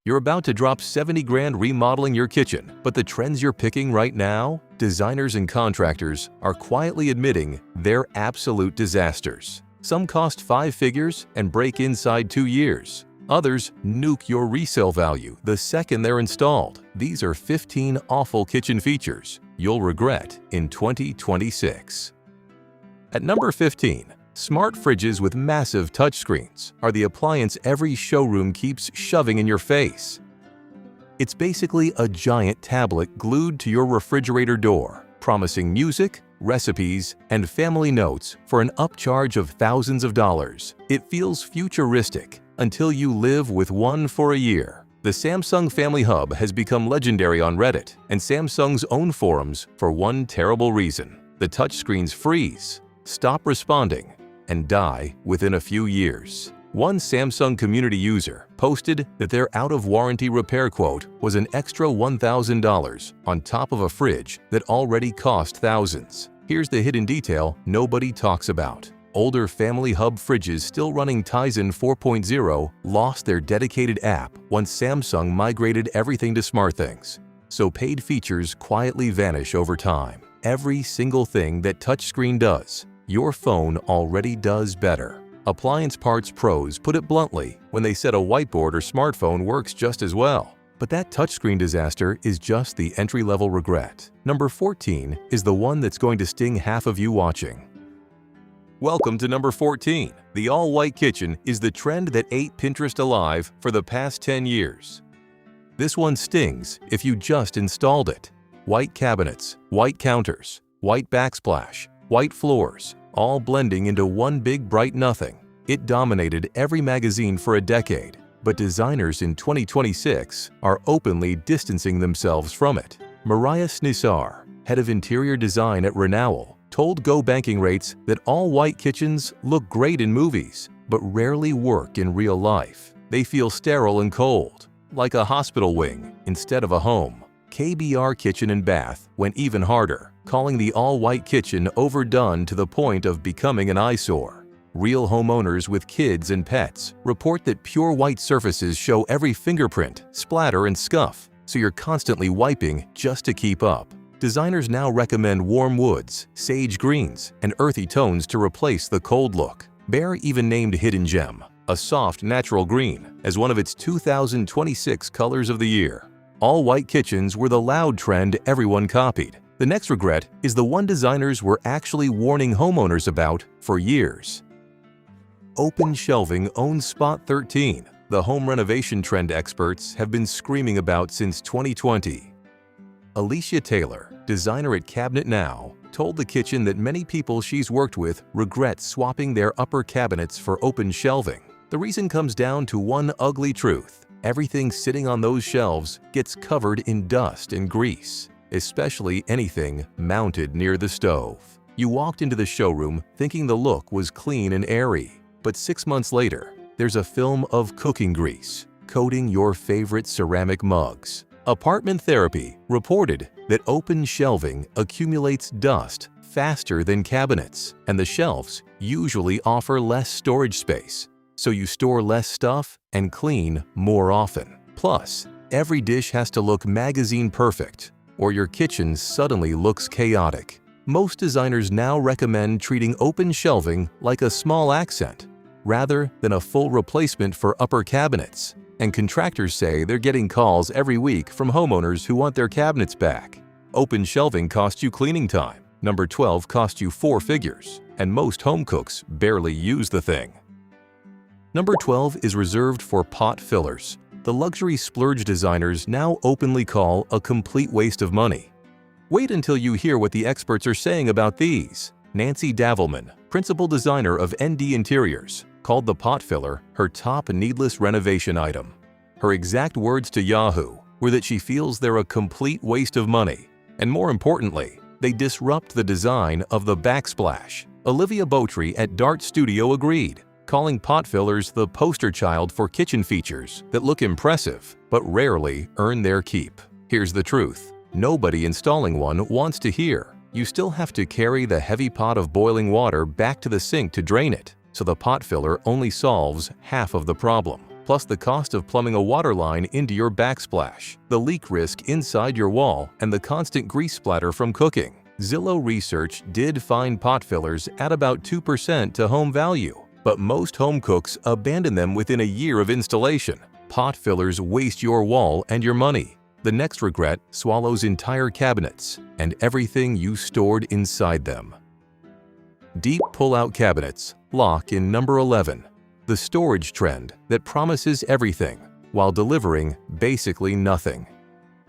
You're about to drop 70 grand remodeling your kitchen, but the trends you're picking right now, designers and contractors are quietly admitting they're absolute disasters. Some cost 5 figures and break inside 2 years. Others nuke your resale value the second they're installed. These are 15 awful kitchen features you'll regret in 2026. At number 15, smart fridges with massive touchscreens are the appliance every showroom keeps shoving in your face. It's basically a giant tablet glued to your refrigerator door, promising music, recipes, and family notes for an upcharge of thousands of dollars. It feels futuristic until you live with one for a year. The Samsung Family Hub has become legendary on Reddit and Samsung's own forums for one terrible reason. The touchscreens freeze, stop responding, and die within a few years. One Samsung community user posted that their out-of-warranty repair quote was an extra $1,000 on top of a fridge that already cost thousands. Here's the hidden detail nobody talks about. Older Family Hub fridges still running Tizen 4.0 lost their dedicated app once Samsung migrated everything to SmartThings. So paid features quietly vanish over time. Every single thing that touchscreen does, your phone already does better. Appliance Parts pros put it bluntly when they said a whiteboard or smartphone works just as well. But that touchscreen disaster is just the entry-level regret. Number 14 is the one that's going to sting half of you watching. Welcome to number 14. The all-white kitchen is the trend that ate Pinterest alive for the past 10 years. This one stings if you just installed it. White cabinets, white counters, white backsplash, white floors, all blending into one big bright nothing. It dominated every magazine for a decade, but designers in 2026 are openly distancing themselves from it. Mariah Snissar, head of interior design at Renowal, told Go Banking Rates that all-white kitchens look great in movies, but rarely work in real life. They feel sterile and cold, like a hospital wing instead of a home. KBR Kitchen and Bath went even harder, calling the all-white kitchen overdone to the point of becoming an eyesore. Real homeowners with kids and pets report that pure white surfaces show every fingerprint, splatter, and scuff, so you're constantly wiping just to keep up. Designers now recommend warm woods, sage greens, and earthy tones to replace the cold look. Behr even named Hidden Gem, a soft natural green, as one of its 2026 colors of the year. All-white kitchens were the loud trend everyone copied. The next regret is the one designers were actually warning homeowners about for years. Open shelving owns spot 13. The home renovation trend experts have been screaming about since 2020. Alicia Taylor, designer at Cabinet Now, told The Kitchen that many people she's worked with regret swapping their upper cabinets for open shelving. The reason comes down to one ugly truth. Everything sitting on those shelves gets covered in dust and grease, especially anything mounted near the stove. You walked into the showroom thinking the look was clean and airy, but 6 months later, there's a film of cooking grease coating your favorite ceramic mugs. Apartment Therapy reported that open shelving accumulates dust faster than cabinets, and the shelves usually offer less storage space, so you store less stuff and clean more often. Plus, every dish has to look magazine perfect, or your kitchen suddenly looks chaotic. Most designers now recommend treating open shelving like a small accent, rather than a full replacement for upper cabinets. And contractors say they're getting calls every week from homeowners who want their cabinets back. Open shelving costs you cleaning time. Number 12 costs you 4 figures, and most home cooks barely use the thing. Number 12 is reserved for pot fillers. The luxury splurge designers now openly call a complete waste of money. Wait until you hear what the experts are saying about these. Nancy Davelman, principal designer of ND Interiors, called the pot filler her top needless renovation item. Her exact words to Yahoo were that she feels they're a complete waste of money, and more importantly, they disrupt the design of the backsplash. Olivia Botry at Dart Studio agreed, calling pot fillers the poster child for kitchen features that look impressive but rarely earn their keep. Here's the truth. Nobody installing one wants to hear. You still have to carry the heavy pot of boiling water back to the sink to drain it, so the pot filler only solves half of the problem. plus the cost of plumbing a water line into your backsplash, the leak risk inside your wall, and the constant grease splatter from cooking. Zillow research did find pot fillers at about 2% to home value, but most home cooks abandon them within a year of installation. Pot fillers waste your wall and your money. The next regret swallows entire cabinets and everything you stored inside them. Deep pull-out cabinets lock in number 11. The storage trend that promises everything while delivering basically nothing.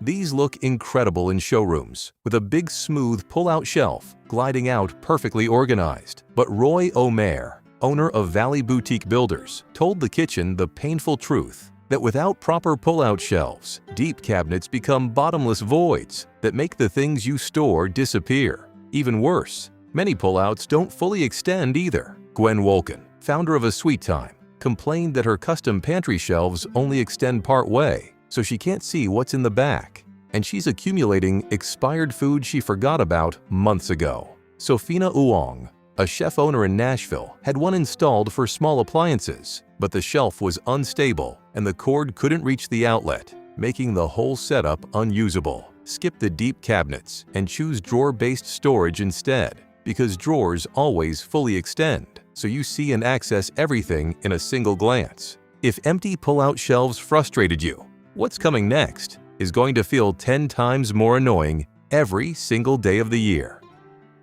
These look incredible in showrooms, with a big smooth pull-out shelf gliding out perfectly organized. But Roy Omer, owner of Valley Boutique Builders, told The Kitchen the painful truth that without proper pull-out shelves, deep cabinets become bottomless voids that make the things you store disappear. Even worse, many pull-outs don't fully extend either. Gwen Wolken, founder of A Sweet Time, complained that her custom pantry shelves only extend part way, so she can't see what's in the back, and she's accumulating expired food she forgot about months ago. Sofina Uong, a chef owner in Nashville, had one installed for small appliances, but the shelf was unstable and the cord couldn't reach the outlet, making the whole setup unusable. Skip the deep cabinets and choose drawer-based storage instead, because drawers always fully extend, so you see and access everything in a single glance. If empty pull-out shelves frustrated you, what's coming next is going to feel 10 times more annoying every single day of the year.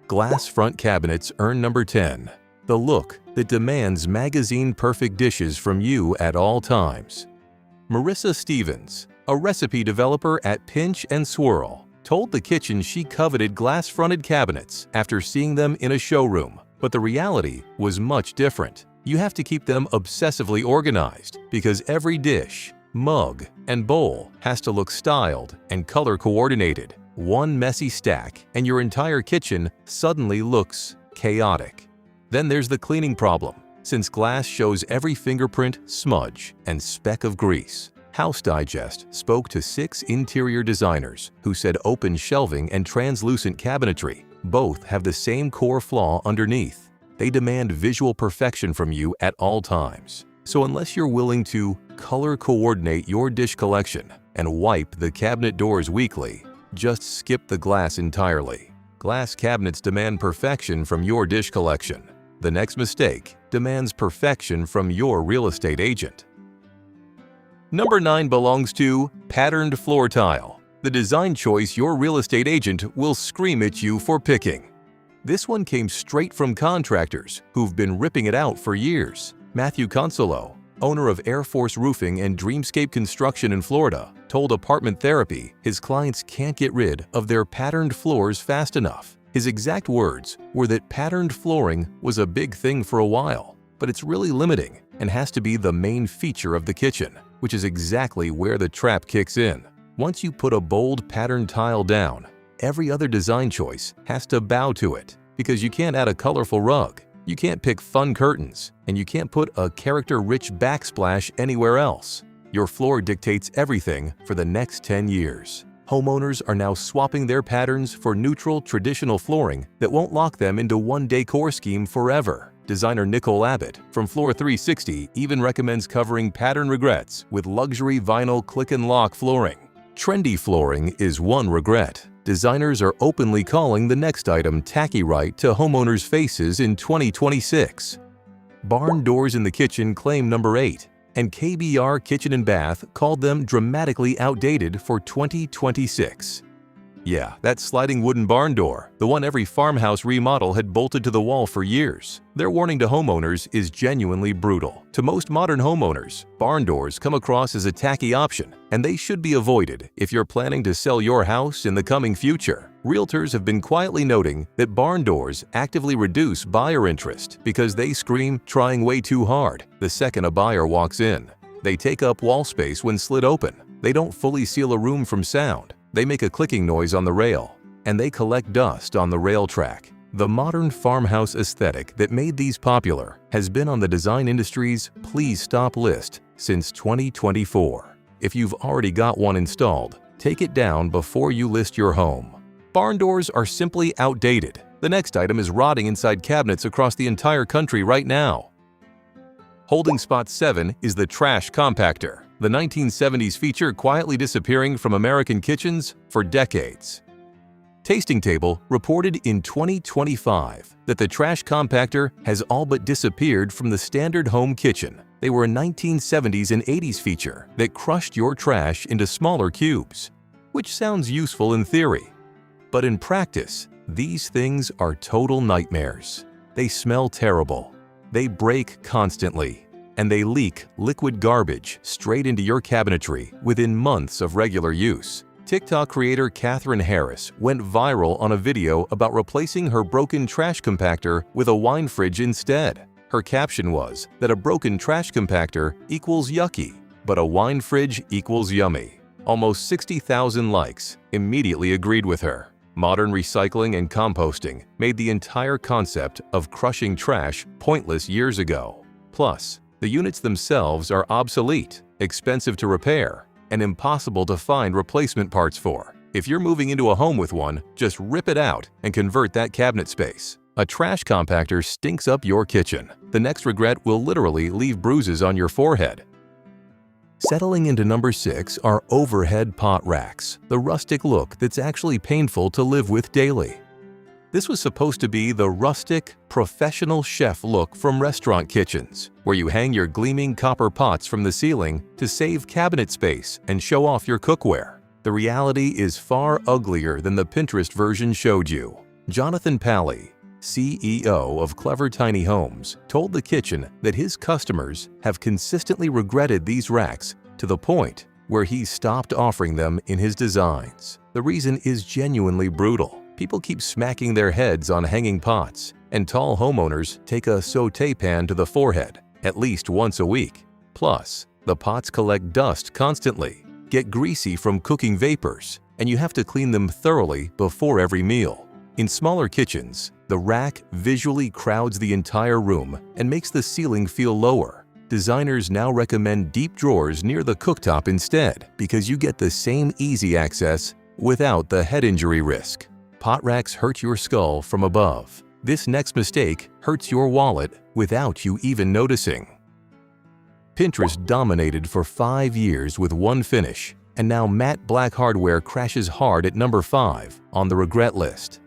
Glass front cabinets earn number 10. The look that demands magazine-perfect dishes from you at all times. Marissa Stevens, a recipe developer at Pinch and Swirl, told The Kitchen she coveted glass-fronted cabinets after seeing them in a showroom, but the reality was much different. You have to keep them obsessively organized because every dish, mug, and bowl has to look styled and color-coordinated. One messy stack and your entire kitchen suddenly looks chaotic. Then there's the cleaning problem, since glass shows every fingerprint, smudge, and speck of grease. House Digest spoke to 6 interior designers who said open shelving and translucent cabinetry both have the same core flaw underneath. They demand visual perfection from you at all times. So unless you're willing to color coordinate your dish collection and wipe the cabinet doors weekly, just skip the glass entirely. Glass cabinets demand perfection from your dish collection. The next mistake demands perfection from your real estate agent. Number 9 belongs to patterned floor tile. The design choice your real estate agent will scream at you for picking. This one came straight from contractors who've been ripping it out for years. Matthew Consolo, owner of Air Force Roofing and Dreamscape Construction in Florida, told Apartment Therapy his clients can't get rid of their patterned floors fast enough. His exact words were that patterned flooring was a big thing for a while, but it's really limiting and has to be the main feature of the kitchen, which is exactly where the trap kicks in. Once you put a bold patterned tile down, every other design choice has to bow to it, because you can't add a colorful rug, you can't pick fun curtains, and you can't put a character-rich backsplash anywhere else. Your floor dictates everything for the next 10 years. Homeowners are now swapping their patterns for neutral, traditional flooring that won't lock them into one decor scheme forever. Designer Nicole Abbott from Floor 360 even recommends covering pattern regrets with luxury vinyl click-and-lock flooring. Trendy flooring is one regret. Designers are openly calling the next item tacky right to homeowners' faces in 2026. Barn doors in the kitchen claim number 8. And KBR Kitchen and Bath called them dramatically outdated for 2026. Yeah, that sliding wooden barn door, the one every farmhouse remodel had bolted to the wall for years. Their warning to homeowners is genuinely brutal. To most modern homeowners, barn doors come across as a tacky option, and they should be avoided if you're planning to sell your house in the coming future. Realtors have been quietly noting that barn doors actively reduce buyer interest because they scream "trying way too hard" the second a buyer walks in. They take up wall space when slid open. They don't fully seal a room from sound. They make a clicking noise on the rail, and they collect dust on the rail track. The modern farmhouse aesthetic that made these popular has been on the design industry's Please Stop list since 2024. If you've already got one installed, take it down before you list your home. Barn doors are simply outdated. The next item is rotting inside cabinets across the entire country right now. Holding spot 7 is the trash compactor, the 1970s feature quietly disappearing from American kitchens for decades. Tasting Table reported in 2025 that the trash compactor has all but disappeared from the standard home kitchen. They were a 1970s and 80s feature that crushed your trash into smaller cubes, which sounds useful in theory. But in practice, these things are total nightmares. They smell terrible. They break constantly, and they leak liquid garbage straight into your cabinetry within months of regular use. TikTok creator Catherine Harris went viral on a video about replacing her broken trash compactor with a wine fridge instead. Her caption was that a broken trash compactor equals yucky, but a wine fridge equals yummy. Almost 60,000 likes immediately agreed with her. Modern recycling and composting made the entire concept of crushing trash pointless years ago. Plus, the units themselves are obsolete, expensive to repair, and impossible to find replacement parts for. If you're moving into a home with one, just rip it out and convert that cabinet space. A trash compactor stinks up your kitchen. The next regret will literally leave bruises on your forehead. Settling into number 6 are overhead pot racks, the rustic look that's actually painful to live with daily. This was supposed to be the rustic, professional chef look from restaurant kitchens, where you hang your gleaming copper pots from the ceiling to save cabinet space and show off your cookware. The reality is far uglier than the Pinterest version showed you. Jonathan Pally, CEO of Clever Tiny Homes, told The Kitchen that his customers have consistently regretted these racks to the point where he stopped offering them in his designs. The reason is genuinely brutal. People keep smacking their heads on hanging pots, and tall homeowners take a sauté pan to the forehead at least once a week. Plus, the pots collect dust constantly, get greasy from cooking vapors, and you have to clean them thoroughly before every meal. In smaller kitchens, the rack visually crowds the entire room and makes the ceiling feel lower. Designers now recommend deep drawers near the cooktop instead because you get the same easy access without the head injury risk. Pot racks hurt your skull from above. This next mistake hurts your wallet without you even noticing. Pinterest dominated for 5 years with one finish, and now matte black hardware crashes hard at number 5 on the regret list.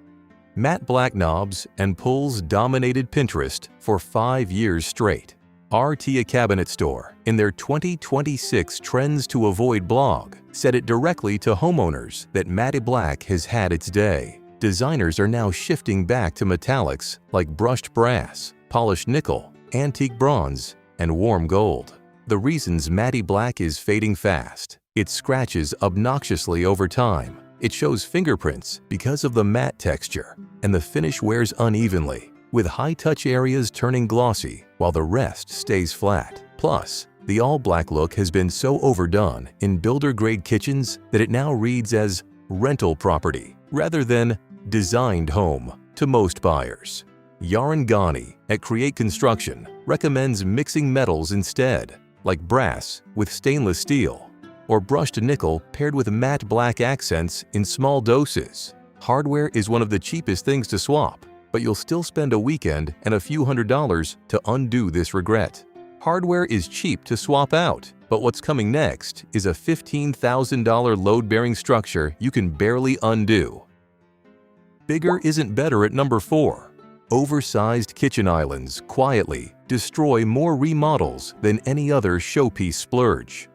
Matte black knobs and pulls dominated Pinterest for 5 years straight. RT Cabinet Store, in their 2026 Trends to Avoid blog, said it directly to homeowners that matte black has had its day. Designers are now shifting back to metallics like brushed brass, polished nickel, antique bronze, and warm gold. The reasons matte black is fading fast: it scratches obnoxiously over time, it shows fingerprints because of the matte texture, and the finish wears unevenly, with high-touch areas turning glossy while the rest stays flat. Plus, the all-black look has been so overdone in builder-grade kitchens that it now reads as rental property rather than designed home to most buyers. Yaron Ghani at Create Construction recommends mixing metals instead, like brass with stainless steel, or brushed nickel paired with matte black accents in small doses. Hardware is one of the cheapest things to swap, but you'll still spend a weekend and a few $100s to undo this regret. Hardware is cheap to swap out, but what's coming next is a $15,000 load-bearing structure you can barely undo. Bigger isn't better at number 4. Oversized kitchen islands quietly destroy more remodels than any other showpiece splurge.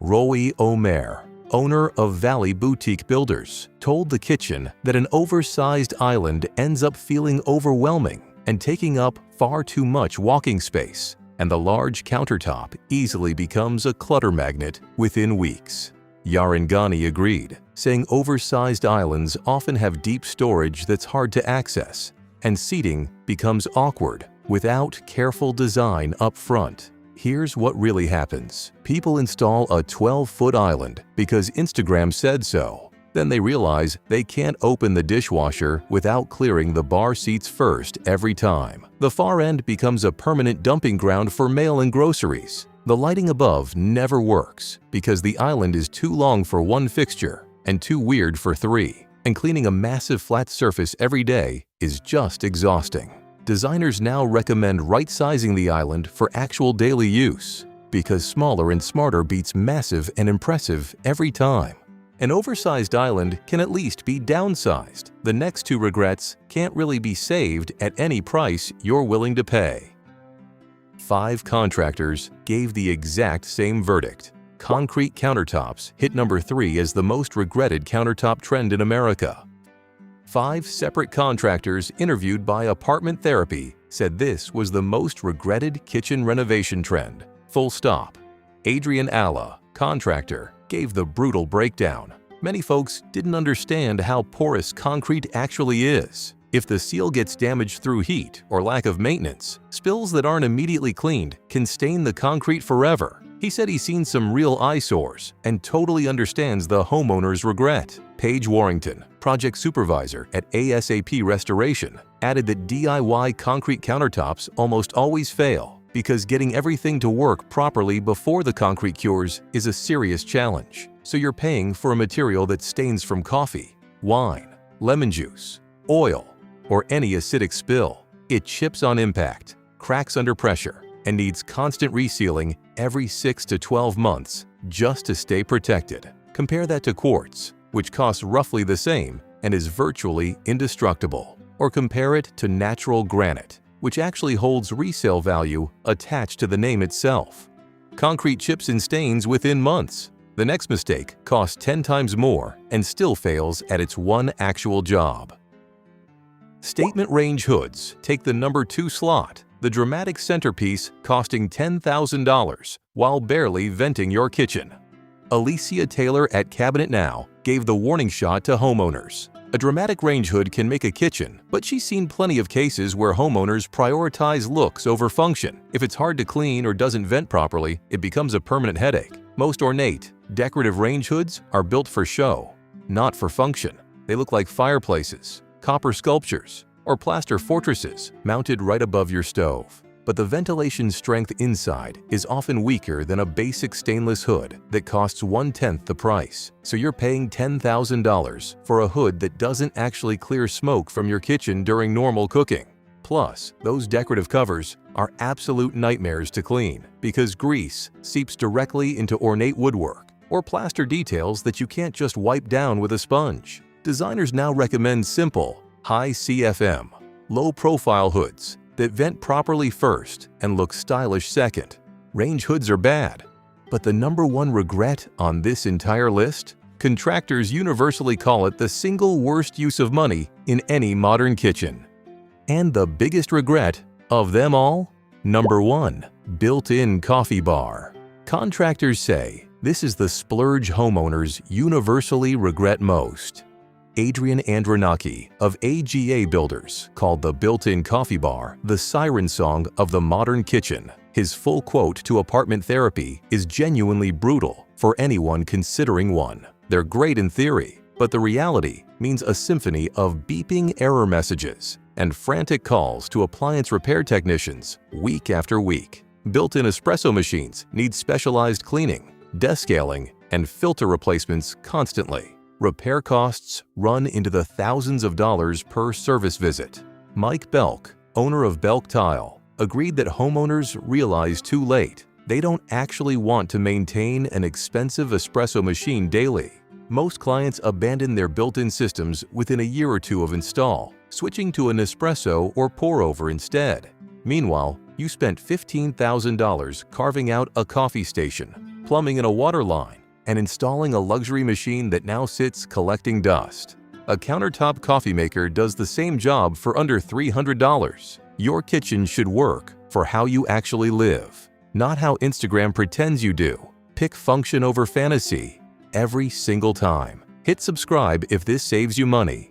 Roy Omer, owner of Valley Boutique Builders, told The Kitchen that an oversized island ends up feeling overwhelming and taking up far too much walking space, and the large countertop easily becomes a clutter magnet within weeks. Yaron Ghani agreed, saying oversized islands often have deep storage that's hard to access, and seating becomes awkward without careful design up front. Here's what really happens. People install a 12-foot island because Instagram said so. Then they realize they can't open the dishwasher without clearing the bar seats first every time. The far end becomes a permanent dumping ground for mail and groceries. The lighting above never works because the island is too long for one fixture and too weird for 3. And cleaning a massive flat surface every day is just exhausting. designers now recommend right-sizing the island for actual daily use, because smaller and smarter beats massive and impressive every time. An oversized island can at least be downsized. The next two regrets can't really be saved at any price you're willing to pay. 5 contractors gave the exact same verdict. Concrete countertops hit number 3 as the most regretted countertop trend in America. 5 separate contractors interviewed by Apartment Therapy said this was the most regretted kitchen renovation trend. Full stop. Adrian Alla, contractor, gave the brutal breakdown. Many folks didn't understand how porous concrete actually is. If the seal gets damaged through heat or lack of maintenance, spills that aren't immediately cleaned can stain the concrete forever. He said he's seen some real eyesores and totally understands the homeowner's regret. Paige Warrington, project supervisor at ASAP Restoration, added that DIY concrete countertops almost always fail because getting everything to work properly before the concrete cures is a serious challenge. So you're paying for a material that stains from coffee, wine, lemon juice, oil, or any acidic spill. It chips on impact, cracks under pressure, and needs constant resealing every 6 to 12 months just to stay protected. Compare that to quartz, which costs roughly the same and is virtually indestructible. Or compare it to natural granite, which actually holds resale value attached to the name itself. Concrete chips and stains within months. The next mistake costs 10 times more and still fails at its one actual job. Statement range hoods take the number 2 slot, the dramatic centerpiece costing $10,000 while barely venting your kitchen. Alicia Taylor at Cabinet Now gave the warning shot to homeowners. A dramatic range hood can make a kitchen, but she's seen plenty of cases where homeowners prioritize looks over function. If it's hard to clean or doesn't vent properly, it becomes a permanent headache. Most ornate, decorative range hoods are built for show, not for function. They look like fireplaces, copper sculptures, or plaster fortresses mounted right above your stove. But the ventilation strength inside is often weaker than a basic stainless hood that costs 1/10 the price. So you're paying $10,000 for a hood that doesn't actually clear smoke from your kitchen during normal cooking. Plus, those decorative covers are absolute nightmares to clean because grease seeps directly into ornate woodwork or plaster details that you can't just wipe down with a sponge. Designers now recommend simple, high CFM, low-profile hoods that vent properly first and look stylish second. Range hoods are bad, but the number 1 regret on this entire list? Contractors universally call it the single worst use of money in any modern kitchen. And the biggest regret of them all? Number 1. Built-in coffee bar. Contractors say this is the splurge homeowners universally regret most. Adrian Andronaki of AGA Builders called the built-in coffee bar the siren song of the modern kitchen. His full quote to Apartment Therapy is genuinely brutal for anyone considering one. They're great in theory, but the reality means a symphony of beeping error messages and frantic calls to appliance repair technicians week after week. Built-in espresso machines need specialized cleaning, descaling, and filter replacements constantly. Repair costs run into the thousands of dollars per service visit. Mike Belk, owner of Belk Tile, agreed that homeowners realize too late they don't actually want to maintain an expensive espresso machine daily. Most clients abandon their built-in systems within a year or 2 of install, switching to an espresso or pour-over instead. Meanwhile, you spent $15,000 carving out a coffee station, plumbing in a water line, and installing a luxury machine that now sits collecting dust. A countertop coffee maker does the same job for under $300. Your kitchen should work for how you actually live, not how Instagram pretends you do. Pick function over fantasy every single time. Hit subscribe if this saves you money.